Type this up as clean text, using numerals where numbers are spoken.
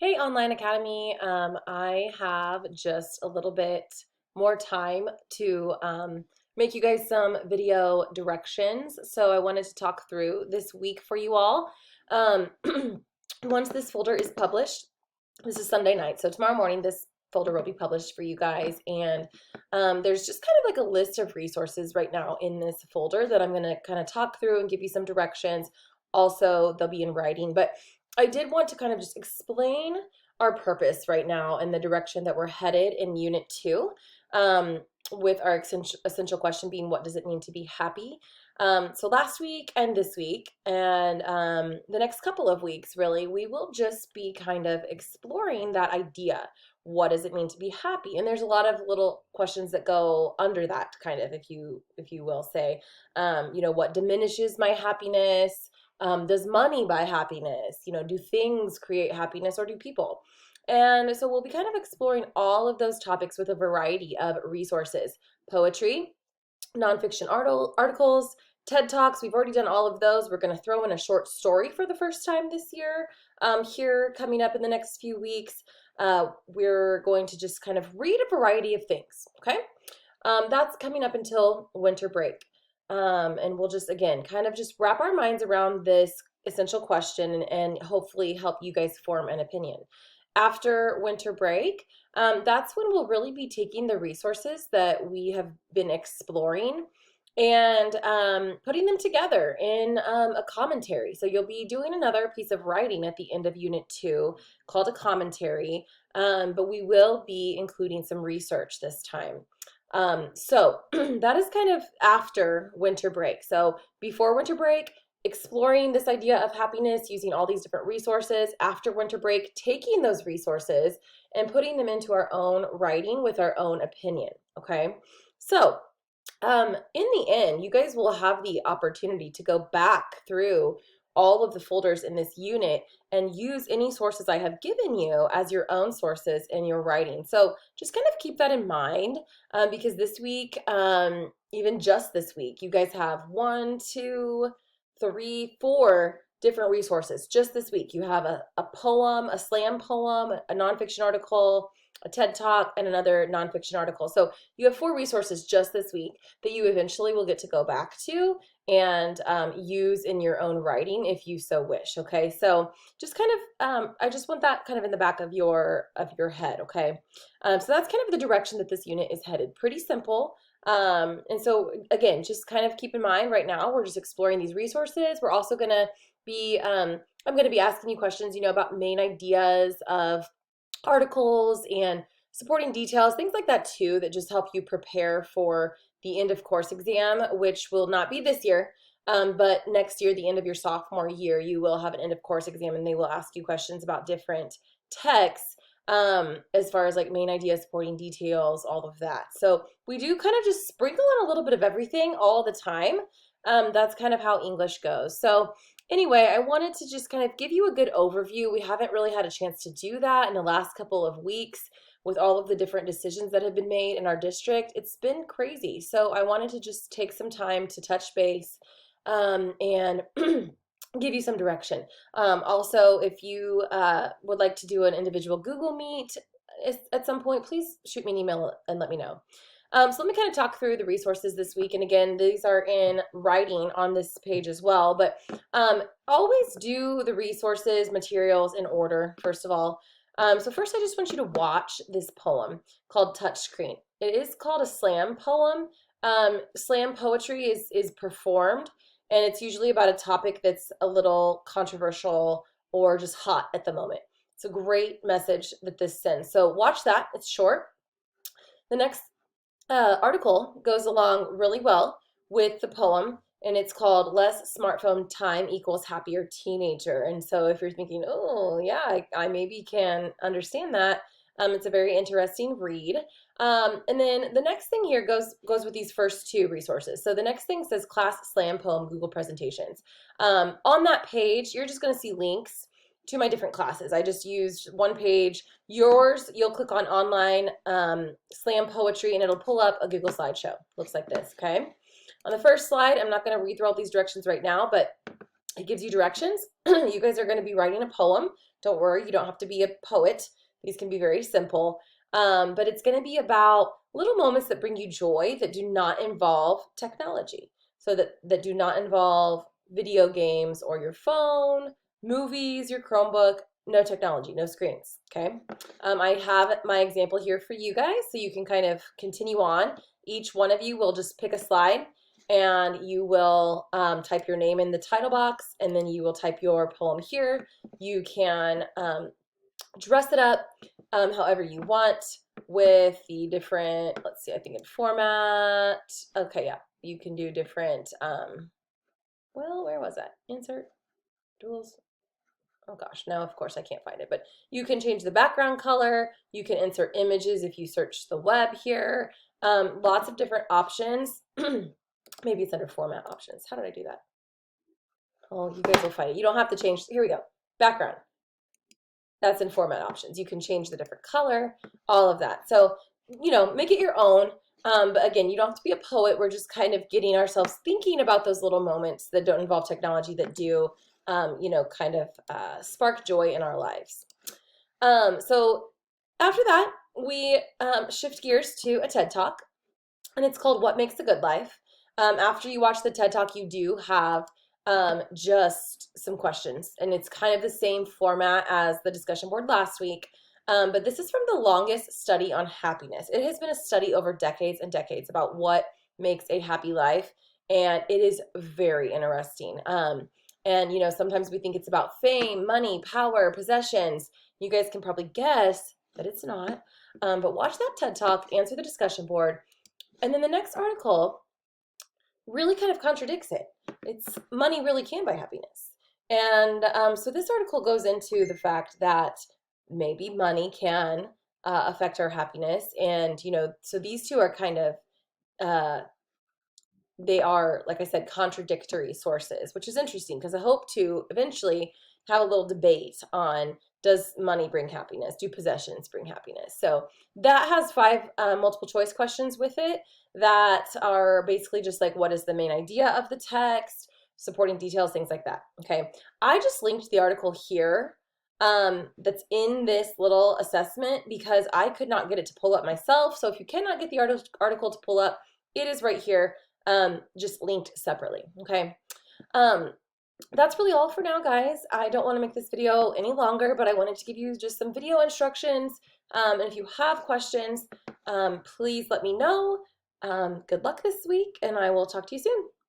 Hey, Online Academy. I have just a little bit more time to make you guys some video directions. So I wanted to talk through this week for you all. Um, Once this folder is published, this is Sunday night. So tomorrow morning, this folder will be published for you guys. And there's just kind of like a list of resources right now in this folder that I'm going to kind of talk through and give you some directions. Also, they'll be in writing, but I did want to kind of just explain our purpose right now and the direction that we're headed in Unit 2, with our essential question being, what does it mean to be happy? So last week and this week and the next couple of weeks, really, we will just be kind of exploring that idea. What does it mean to be happy? And there's a lot of little questions that go under that, kind of, if you will say, what diminishes my happiness? Does money buy happiness? Do things create happiness, or do people? And so we'll be kind of exploring all of those topics with a variety of resources: poetry, nonfiction articles, TED Talks. We've already done all of those. We're going to throw in a short story for the first time this year, here coming up in the next few weeks. We're going to just kind of read a variety of things, okay? That's coming up until winter break. And we'll just, again, kind of just wrap our minds around this essential question and hopefully help you guys form an opinion. After winter break, that's when we'll really be taking the resources that we have been exploring and putting them together in a commentary. So you'll be doing another piece of writing at the end of Unit 2 called a commentary, but we will be including some research this time. So that is kind of after winter break. So before winter break, exploring this idea of happiness using all these different resources. After winter break, taking those resources and putting them into our own writing with our own opinion. Okay. So in the end, you guys will have the opportunity to go back through all of the folders in this unit and use any sources I have given you as your own sources in your writing. So just kind of keep that in mind, because this week, even just this week, you guys have 1, 2, 3, 4 different resources. Just this week, you have a poem, a slam poem, a nonfiction article, a TED Talk, and another nonfiction article. So you have 4 resources just this week that you eventually will get to go back to and use in your own writing if you so wish. Okay, so just kind of, I just want that kind of in the back of your head. Okay, so that's kind of the direction that this unit is headed. Pretty simple. And so again, just kind of keep in mind right now we're just exploring these resources. We're also going to be, I'm going to be asking you questions, about main ideas of articles and supporting details, things like that too, that just help you prepare for the end of course exam, which will not be this year, but next year, the end of your sophomore year, you will have an end of course exam, and they will ask you questions about different texts, as far as like main ideas, supporting details, all of that. So we do kind of just sprinkle in a little bit of everything all the time. That's kind of how English goes. So anyway, I wanted to just kind of give you a good overview. We haven't really had a chance to do that in the last couple of weeks with all of the different decisions that have been made in our district. It's been crazy. So I wanted to just take some time to touch base, and give you some direction. Also, if you would like to do an individual Google Meet at some point, please shoot me an email and let me know. So let me kind of talk through the resources this week. And again, these are in writing on this page as well. But always do the resources, materials in order, first of all. So first, I just want you to watch this poem called Touchscreen. It is called a slam poem. Slam poetry is performed, and it's usually about a topic that's a little controversial or just hot at the moment. It's a great message that this sends. So watch that. It's short. The next article goes along really well with the poem, and it's called Less Smartphone Time Equals Happier Teenager. And so if you're thinking, oh, yeah, I maybe can understand that, it's a very interesting read. And then the next thing here goes with these first 2 resources. So the next thing says Class Slam Poem Google Presentations. On that page, you're just going to see links to my different classes. I just used one page. Yours, you'll click on online slam poetry, and it'll pull up a Google slideshow. Looks like this, okay? On the first slide, I'm not going to read through all these directions right now, but It gives you directions. You guys are going to be writing a poem. Don't worry, you don't have to be a poet. These can be very simple. But it's going to be about little moments that bring you joy that do not involve technology. So that do not involve video games or your phone, movies, your Chromebook, no technology, no screens, okay? I have my example here for you guys so you can kind of continue on. Each one of you will just pick a slide and you will type your name in the title box, and then you will type your poem here. You can dress it up however you want with the different, let's see, I think in format. Okay, yeah, you can do different, well, where was that? Insert, tools. Oh gosh, now of course I can't find it, but you can change the background color. You can insert images if you search the web here. Lots of different options. Maybe it's under format options. How did I do that? Oh, you guys will find it. You don't have to change. Here we go. Background. That's in format options. You can change the different color, all of that. So, you know, make it your own. But again, you don't have to be a poet. We're just kind of getting ourselves thinking about those little moments that don't involve technology that do, you know, kind of spark joy in our lives. So after that, we shift gears to a TED Talk, and it's called What Makes a Good Life. After you watch the TED Talk, you do have just some questions, and it's kind of the same format as the discussion board last week. But this is from the longest study on happiness. It has been a study over decades and decades about what makes a happy life, and it is very interesting. And, you know, sometimes we think it's about fame, money, power, possessions. You guys can probably guess that it's not. But watch that TED Talk, answer the discussion board, and then the next article really kind of contradicts it. It's money really can buy happiness. And so this article goes into the fact that maybe money can affect our happiness. And, you know, so these two are kind of, they are, like I said, contradictory sources, which is interesting because I hope to eventually have a little debate on, does money bring happiness? Do possessions bring happiness? So that has 5 multiple choice questions with it that are basically just like, what is the main idea of the text, supporting details, things like that. Okay, I just linked the article here that's in this little assessment because I could not get it to pull up myself. So if you cannot get the article to pull up, it is right here, just linked separately. Okay. That's really all for now, guys. I don't want to make this video any longer, but I wanted to give you just some video instructions. And if you have questions, please let me know. Good luck this week, and I will talk to you soon.